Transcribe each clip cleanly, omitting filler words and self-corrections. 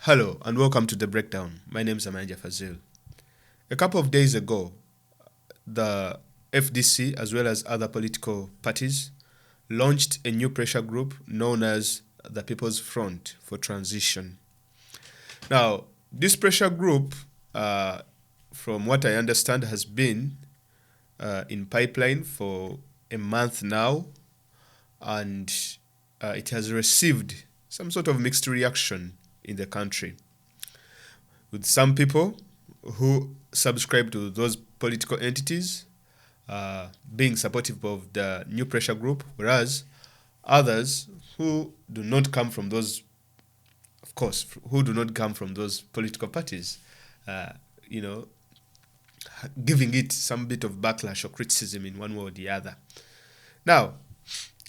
Hello and welcome to The Breakdown. My name is Mayanja Fazir. A couple of days ago, the FDC as well as other political parties launched a new pressure group known as the People's Front for Transition. Now, this pressure group, from what I understand, has been in pipeline for a month now, and it has received some sort of mixed reaction in the country, with some people who subscribe to those political entities being supportive of the new pressure group, whereas others who do not come from those, of course, who do not come from those political parties, uh, you know, giving it some bit of backlash or criticism in one way or the other. Now,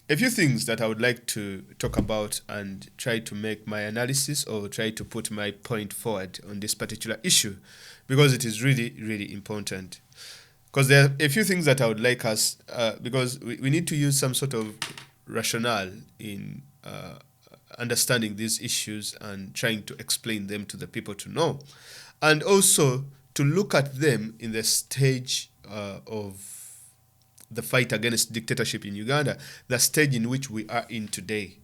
a few things that I would like to talk about and try to make my analysis or try to put my point forward on this particular issue, because it is really, really important. Because there are a few things that I would like us, because we need to use some sort of rationale in understanding these issues and trying to explain them to the people to know. And also to look at them in the stage of the fight against dictatorship in Uganda, the stage in which we are in today.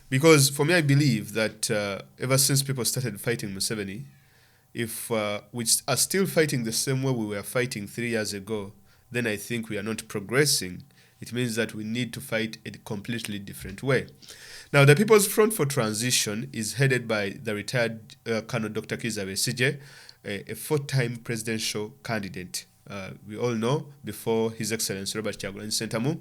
Because for me, I believe that ever since people started fighting Museveni, if we are still fighting the same way we were fighting 3 years ago, then I think we are not progressing. It means that we need to fight a completely different way. Now, the People's Front for Transition is headed by the retired Col Dr Kizza Besigye, a four-time presidential candidate. We all know, before His Excellency Robert Kyagulanyi Ssentamu,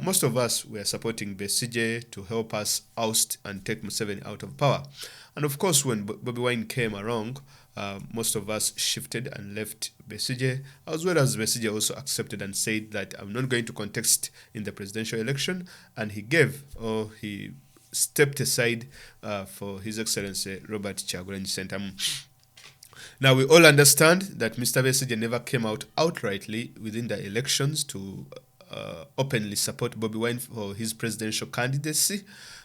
most of us were supporting Besigye to help us oust and take Museveni out of power. And of course, when Bobi Wine came along, most of us shifted and left Besigye, as well as Besigye also accepted and said that I'm not going to contest in the presidential election, and he stepped aside for His Excellency Robert Kyagulanyi Ssentamu. Now, we all understand that Mr. Besigye never came out outrightly within the elections to openly support Bobi Wine for his presidential candidacy,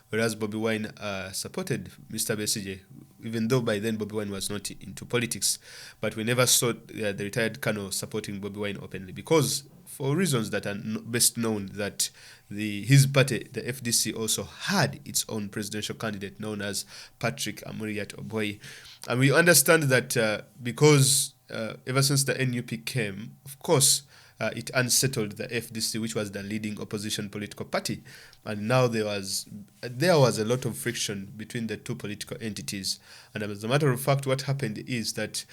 whereas Bobi Wine supported Mr. Besigye, even though by then Bobi Wine was not into politics. But we never saw the retired Colonel supporting Bobi Wine openly, because for reasons that are best known, that his party, the FDC, also had its own presidential candidate known as Patrick Amuriat Oboy. And we understand that because ever since the NUP came, of course, it unsettled the FDC, which was the leading opposition political party. And now there was a lot of friction between the two political entities. And as a matter of fact, what happened is that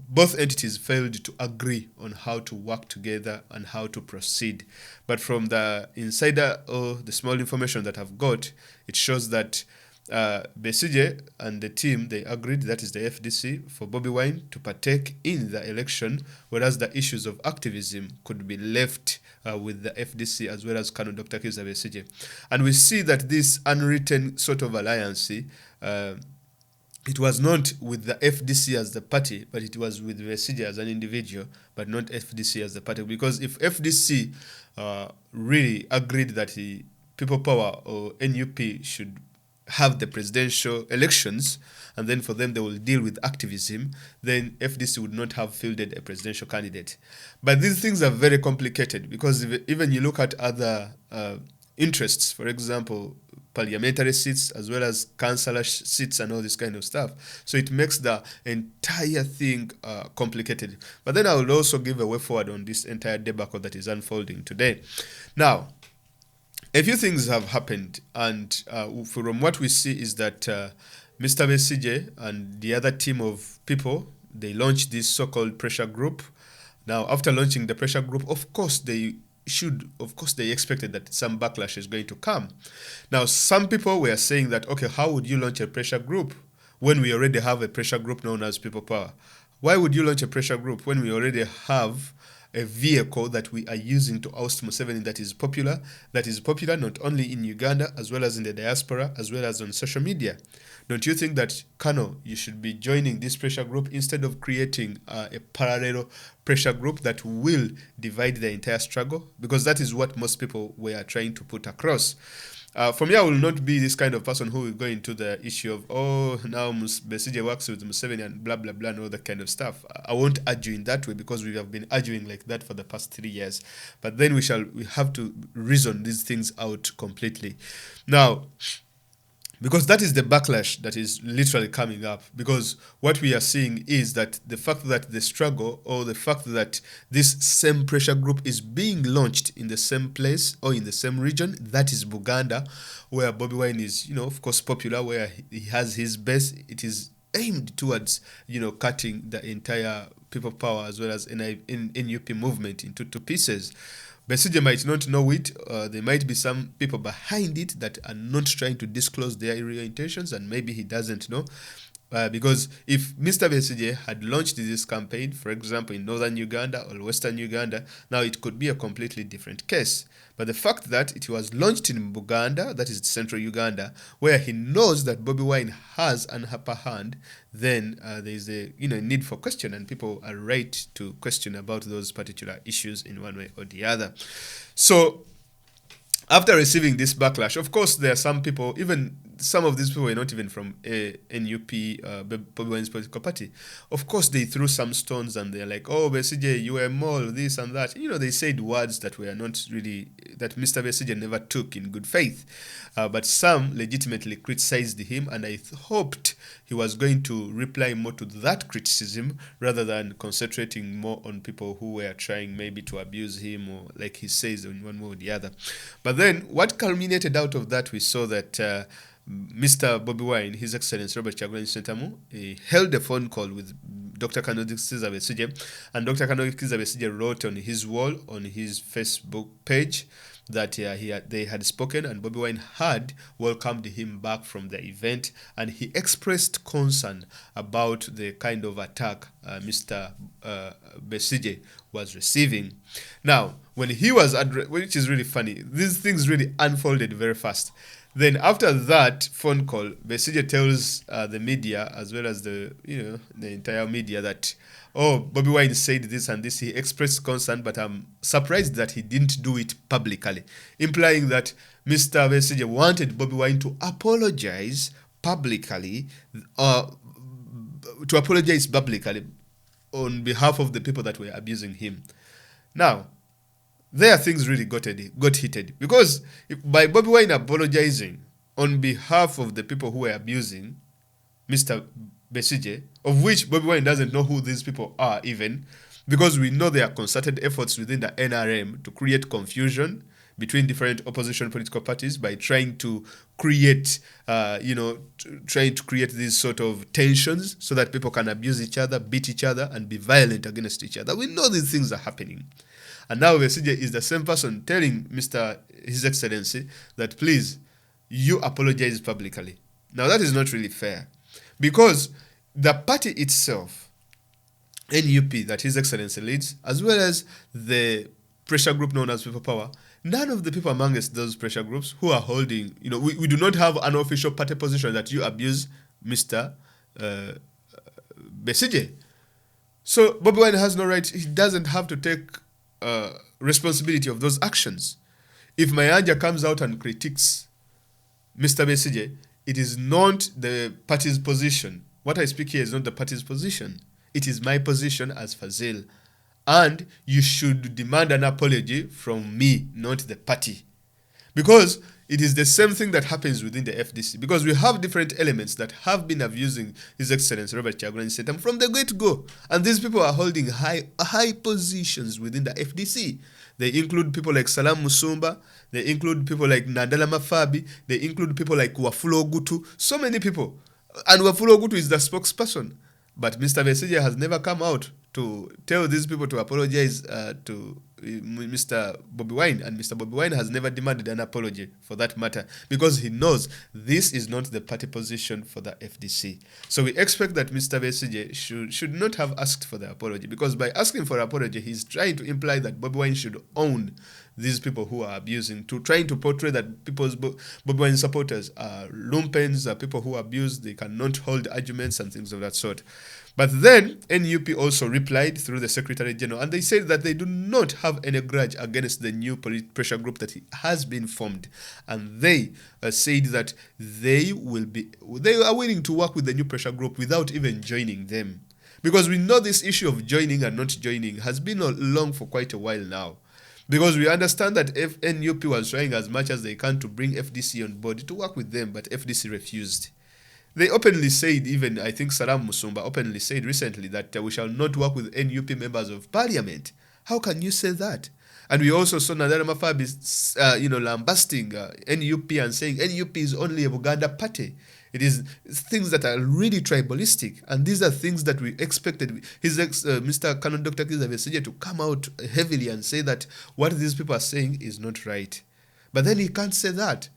both entities failed to agree on how to work together and how to proceed. But from the insider or the small information that I've got, it shows that Besigye and the team, they agreed, that is the FDC, for Bobi Wine to partake in the election, whereas the issues of activism could be left with the FDC as well as Col Dr Kizza Besigye. And we see that this unwritten sort of alliance, it was not with the FDC as the party, but it was with Besigye as an individual, but not FDC as the party. Because if FDC really agreed that the People Power or NUP should have the presidential elections, and then for them they will deal with activism, then FDC would not have fielded a presidential candidate. But these things are very complicated, because even you look at other interests, for example, parliamentary seats as well as councillor seats and all this kind of stuff. So it makes the entire thing complicated. But then I will also give a way forward on this entire debacle that is unfolding today. Now, a few things have happened, and from what we see is that Mr. Besigye and the other team of people, they launched this so-called pressure group. Now, after launching the pressure group, of course, they expected that some backlash is going to come. Now, some people were saying that, okay, how would you launch a pressure group when we already have a pressure group known as People Power? Why would you launch a pressure group when we already have a vehicle that we are using to oust Museveni that is popular not only in Uganda as well as in the diaspora as well as on social media? Don't you think that, Kano, you should be joining this pressure group instead of creating a parallel pressure group that will divide the entire struggle? Because that is what most people were trying to put across. For me, I will not be this kind of person who will go into the issue of, oh, now Besigye works with Museveni and blah, blah, blah, and all that kind of stuff. I won't argue in that way because we have been arguing like that for the past 3 years. But then we have to reason these things out completely. Now, because that is the backlash that is literally coming up. Because what we are seeing is that the fact that the struggle, or the fact that this same pressure group is being launched in the same place or in the same region, that is Buganda, where Bobby Wine is, of course, popular, where he has his base. It is aimed towards, cutting the entire people power as well as NUP movement into two pieces. Besigye might not know it. There might be some people behind it that are not trying to disclose their real intentions, and maybe he doesn't know. Because if Mr. Besigye had launched this campaign, for example, in northern Uganda or western Uganda, now it could be a completely different case. But the fact that it was launched in Buganda, that is central Uganda, where he knows that Bobby Wine has an upper hand, then there is a need for question, and people are right to question about those particular issues in one way or the other. So after receiving this backlash, of course, there are some people, even some of these people were not even from NUP, Bobby Wine's political party. Of course, they threw some stones and they're like, oh, Besigye, you were a mole, this and that. They said words that were not really, that Mr. Besigye never took in good faith. But some legitimately criticized him, and I hoped he was going to reply more to that criticism rather than concentrating more on people who were trying maybe to abuse him, or like he says in one way or the other. But then what culminated out of that, we saw that Mr. Bobby Wine, His Excellency Robert Kyagulanyi Ssentamu, he held a phone call with Dr. Col Dr Kizza Besigye, and Dr. Col Dr Kizza Besigye wrote on his wall, on his Facebook page, that they had spoken, and Bobby Wine had welcomed him back from the event, and he expressed concern about the kind of attack Mr. Besigye was receiving. Now, when he was which is really funny, these things really unfolded very fast. Then after that phone call, Besigye tells the media, as well as the entire media, that, oh, Bobby Wine said this and this. He expressed concern, but I'm surprised that he didn't do it publicly, implying that Mr. Besigye wanted Bobby Wine to apologize publicly, on behalf of the people that were abusing him. Now, there things really got heated, because by Bobby Wine apologizing on behalf of the people who were abusing Mr. Besigye, of which Bobby Wine doesn't know who these people are even, because we know there are concerted efforts within the NRM to create confusion between different opposition political parties by trying to create, these sort of tensions so that people can abuse each other, beat each other, and be violent against each other. We know these things are happening. And now Besigye is the same person telling His Excellency that, please, you apologize publicly. Now, that is not really fair, because the party itself, NUP, that His Excellency leads, as well as the pressure group known as People Power, none of the people amongst those pressure groups who are holding, we do not have an official party position that you abuse Mr. Besigye. So Bobby Wine has no right. He doesn't have to take responsibility of those actions. If Mayanja comes out and critiques Mr. Besigye, it is not the party's position. What I speak here is not the party's position. It is my position as Fazir. And you should demand an apology from me, not the party. Because it is the same thing that happens within the FDC. Because we have different elements that have been abusing His Excellency Robert Kyagulanyi Ssentamu from the get-go. And these people are holding high positions within the FDC. They include people like Salam Musumba. They include people like Nadala Mafabi. They include people like Wafulo Ogutu. So many people. And Wafulo Ogutu is the spokesperson. But Mr. Besigye has never come out to tell these people to apologize to Mr. Bobby Wine, and Mr. Bobby Wine has never demanded an apology for that matter, because he knows this is not the party position for the FDC. So we expect that Mr. Besigye should not have asked for the apology, because by asking for apology, he's trying to imply that Bobby Wine should own these people who are abusing, trying to portray that Bobby Wine supporters are lumpens, are people who abuse, they cannot hold arguments and things of that sort. But then NUP also replied replied through the Secretary General, and they said that they do not have any grudge against the new pressure group that has been formed, and they said that they are willing to work with the new pressure group without even joining them, because we know this issue of joining and not joining has been along for quite a while now. Because we understand that if NUP was trying as much as they can to bring FDC on board to work with them, but FDC refused. They openly said, even I think Salam Musumba openly said recently that we shall not work with NUP members of parliament. How can you say that? And we also saw Nadala Mafabi, lambasting NUP and saying NUP is only a Buganda party. It is things that are really tribalistic, and these are things that we expected Mr. Col Dr Kizza Besigye to come out heavily and say that what these people are saying is not right. But then he can't say that,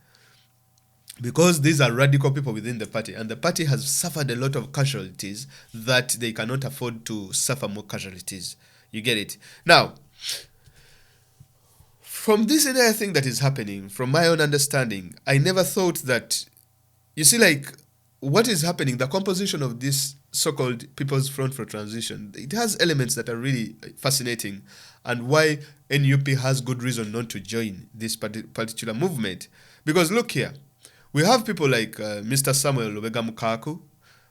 because these are radical people within the party, and the party has suffered a lot of casualties that they cannot afford to suffer more casualties. You get it? Now, from this entire thing that is happening, from my own understanding, I never thought that, you see, like, what is happening, the composition of this so-called People's Front for Transition, it has elements that are really fascinating, and why NUP has good reason not to join this particular movement. Because look here, we have people like Mr. Samuel Lubega Mukaku,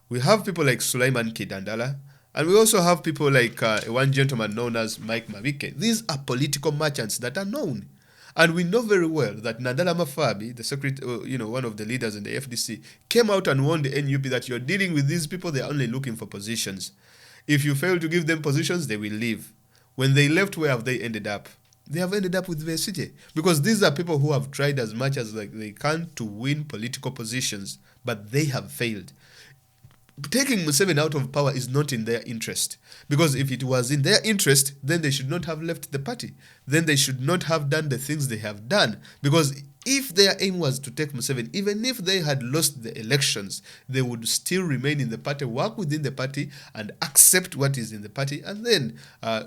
we have people like Sulaiman Kidandala, and we also have people like one gentleman known as Mike Mavike. These are political merchants that are known. And we know very well that Nadala Mafabi, the secretary, one of the leaders in the FDC, came out and warned the NUP that you're dealing with these people, they're only looking for positions. If you fail to give them positions, they will leave. When they left, where have they ended up? They have ended up with Besigye. Because these are people who have tried as much as they can to win political positions, but they have failed. Taking Museveni out of power is not in their interest. Because if it was in their interest, then they should not have left the party. Then they should not have done the things they have done. Because if their aim was to take Museveni, even if they had lost the elections, they would still remain in the party, work within the party, and accept what is in the party, and then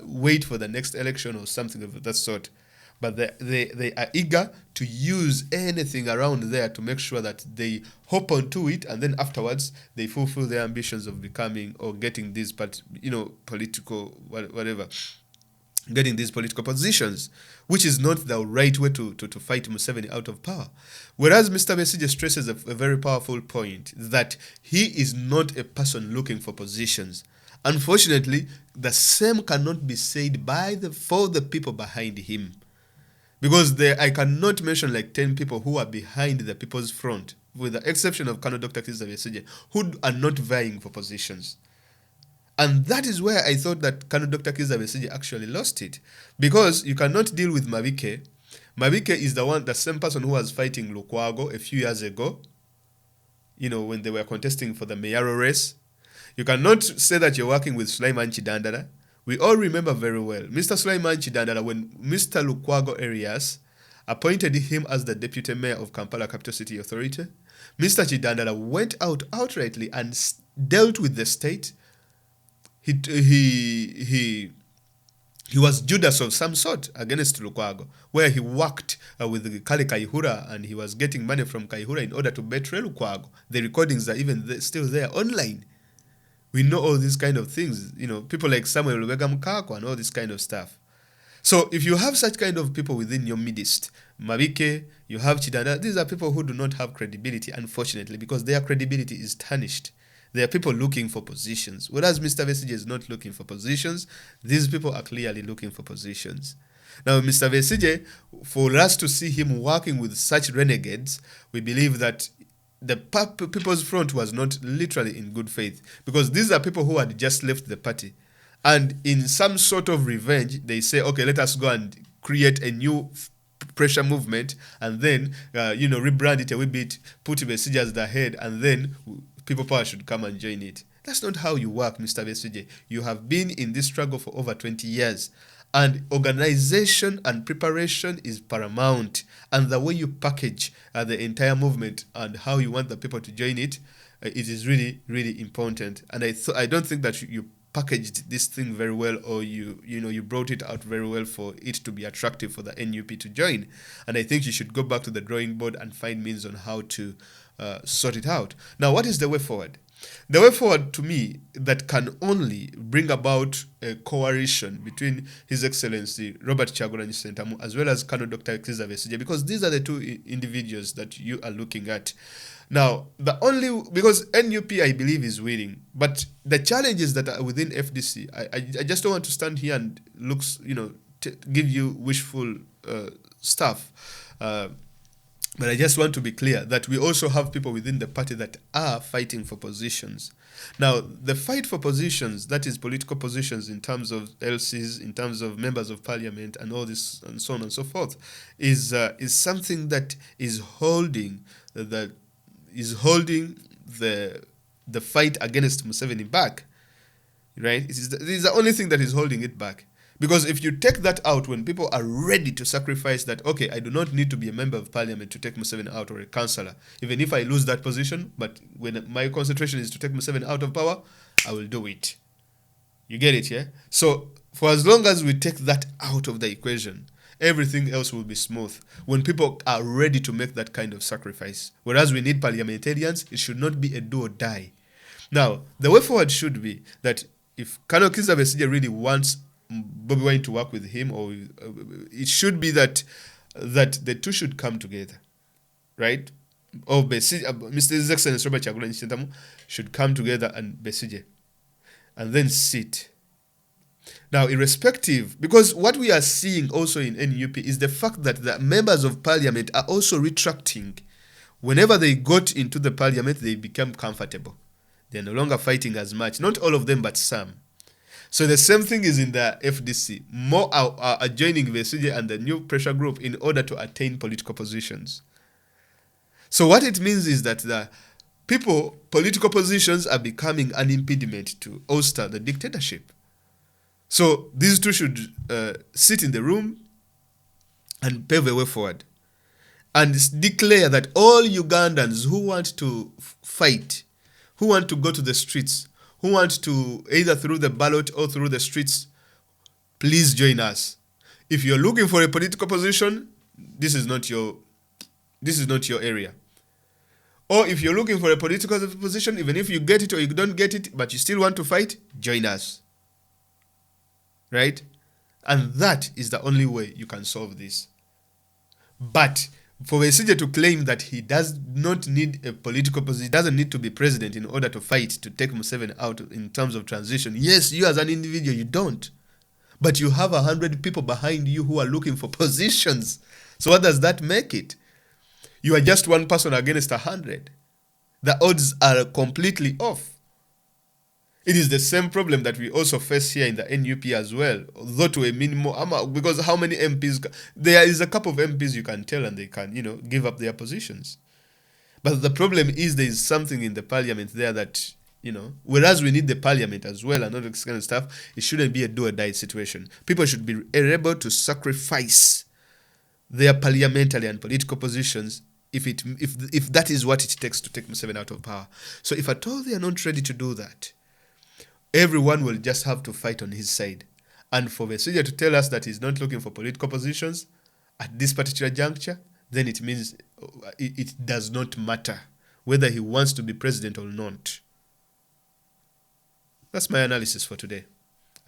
wait for the next election or something of that sort. But they are eager to use anything around there to make sure that they hop onto it, and then afterwards they fulfill their ambitions of becoming or getting these political whatever, getting these political positions, which is not the right way to fight Museveni out of power. Whereas Mr. Besigye stresses a very powerful point, that he is not a person looking for positions. Unfortunately, the same cannot be said for the people behind him. Because I cannot mention like 10 people who are behind the People's Front, with the exception of Col Dr Kizza Besigye, who are not vying for positions. And that is where I thought that Col Dr Kizza Besigye actually lost it. Because you cannot deal with Mavike. Mavike is the same person who was fighting Lukwago a few years ago, when they were contesting for the mayoral race. You cannot say that you're working with Sulaiman Chidandala. We all remember very well, Mr. Sulaiman Chidandala, when Mr. Lukwago Arias appointed him as the deputy mayor of Kampala Capital City Authority, Mr. Chidandala went out outrightly and dealt with the state. He was Judas of some sort against Lukwago, where he worked with Kale Kaihura, and he was getting money from Kaihura in order to betray Lukwago. The recordings are even still there online. We know all these kind of things, people like Samuel Lubega Mukaku and all this kind of stuff. So if you have such kind of people within your midst, Mavike, you have Chidanda, these are people who do not have credibility, unfortunately, because their credibility is tarnished. They are people looking for positions. Whereas Mr. Besigye is not looking for positions, these people are clearly looking for positions. Now, Mr. Besigye, for us to see him working with such renegades, we believe that the People's Front was not literally in good faith, because these are people who had just left the party. And in some sort of revenge, they say, okay, let us go and create a new pressure movement, and then, rebrand it a wee bit, put Besigye as the head, and then people power should come and join it. That's not how you work, Mr. Besigye. You have been in this struggle for over 20 years. And organization and preparation is paramount. And the way you package the entire movement and how you want the people to join it, it is really, really important. And I don't think that you packaged this thing very well, or you brought it out very well for it to be attractive for the NUP to join. And I think you should go back to the drawing board and find means on how to sort it out. Now, what is the way forward? The way forward to me that can only bring about a coalition between His Excellency Robert Kyagulanyi Ssentamu as well as Col Dr Kizza Besigye, because these are the two individuals that you are looking at. Now, because NUP, I believe, is winning, but the challenges that are within FDC, I just don't want to stand here and give you wishful stuff. But I just want to be clear that we also have people within the party that are fighting for positions. Now, the fight for positions, that is political positions in terms of LCs, in terms of members of parliament and all this and so on and so forth, is something that is holding the fight against Museveni back, right? It is the only thing that is holding it back. Because if you take that out, when people are ready to sacrifice that, okay, I do not need to be a member of parliament to take Museveni out, or a councillor, even if I lose that position, but when my concentration is to take Museveni out of power, I will do it. You get it, yeah? So for as long as we take that out of the equation, everything else will be smooth. When people are ready to make that kind of sacrifice, whereas we need parliamentarians, it should not be a do or die. Now, the way forward should be that if Col Kizza Besigye really wants Bobi Wine to work with him, or it should be that the two should come together, right? Or Mr. Excellency Robert Kyagulanyi Ssentamu should come together and Besigye, and then sit. Now, irrespective, because what we are seeing also in NUP is the fact that the members of parliament are also retracting. Whenever they got into the parliament, they become comfortable. They're no longer fighting as much. Not all of them, but some. So the same thing is in the FDC. More are joining Besigye and the new pressure group in order to attain political positions. So what it means is that the political positions are becoming an impediment to ouster the dictatorship. So these two should sit in the room and pave a way forward and declare that all Ugandans who want to fight, who want to go to the streets, who want to either through the ballot or through the streets, please join us. If you're looking for a political position, this is not your area. Or if you're looking for a political position, even if you get it or you don't get it, but you still want to fight, join us. Right? And that is the only way you can solve this. But for Besigye to claim that he does not need a political position, he doesn't need to be president in order to fight to take Museveni out in terms of transition. Yes, you as an individual, you don't. But you have 100 people behind you who are looking for positions. So what does that make it? You are just one person against 100. The odds are completely off. It is the same problem that we also face here in the NUP as well, though to a minimum, because how many MPs? There is a couple of MPs you can tell and they can, give up their positions. But the problem is there is something in the parliament there that, whereas we need the parliament as well and all this kind of stuff, it shouldn't be a do or die situation. People should be able to sacrifice their parliamentary and political positions if that is what it takes to take Museveni out of power. So if at all they are not ready to do that, everyone will just have to fight on his side. And for Besigye to tell us that he's not looking for political positions at this particular juncture, then it means it does not matter whether he wants to be president or not. That's my analysis for today.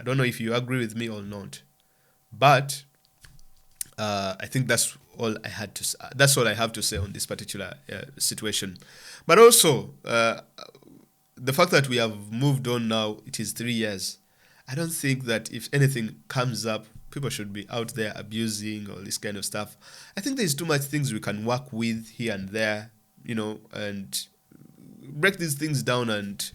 I don't know if you agree with me or not, but I think that's all I had to. That's all I have to say on this particular situation. But also, the fact that we have moved on now, it is 3 years. I don't think that if anything comes up, people should be out there abusing all this kind of stuff. I think there's too much things we can work with here and there, and break these things down. And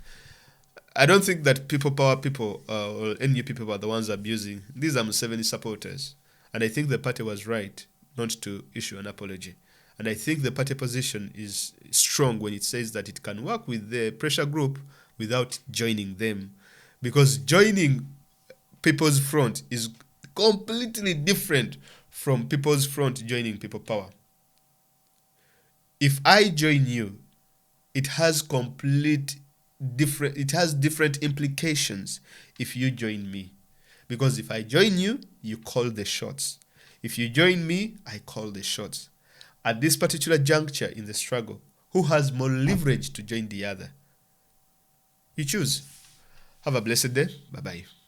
I don't think that power people or NU people are the ones abusing. These are Museveni supporters. And I think the party was right not to issue an apology. And I think the party position is strong when it says that it can work with the pressure group without joining them. Because joining People's Front is completely different from People's Front joining People Power. If I join you, it has different implications if you join me. Because if I join you, you call the shots. If you join me, I call the shots. At this particular juncture in the struggle, who has more leverage to join the other? you choose. Have a blessed day. Bye bye.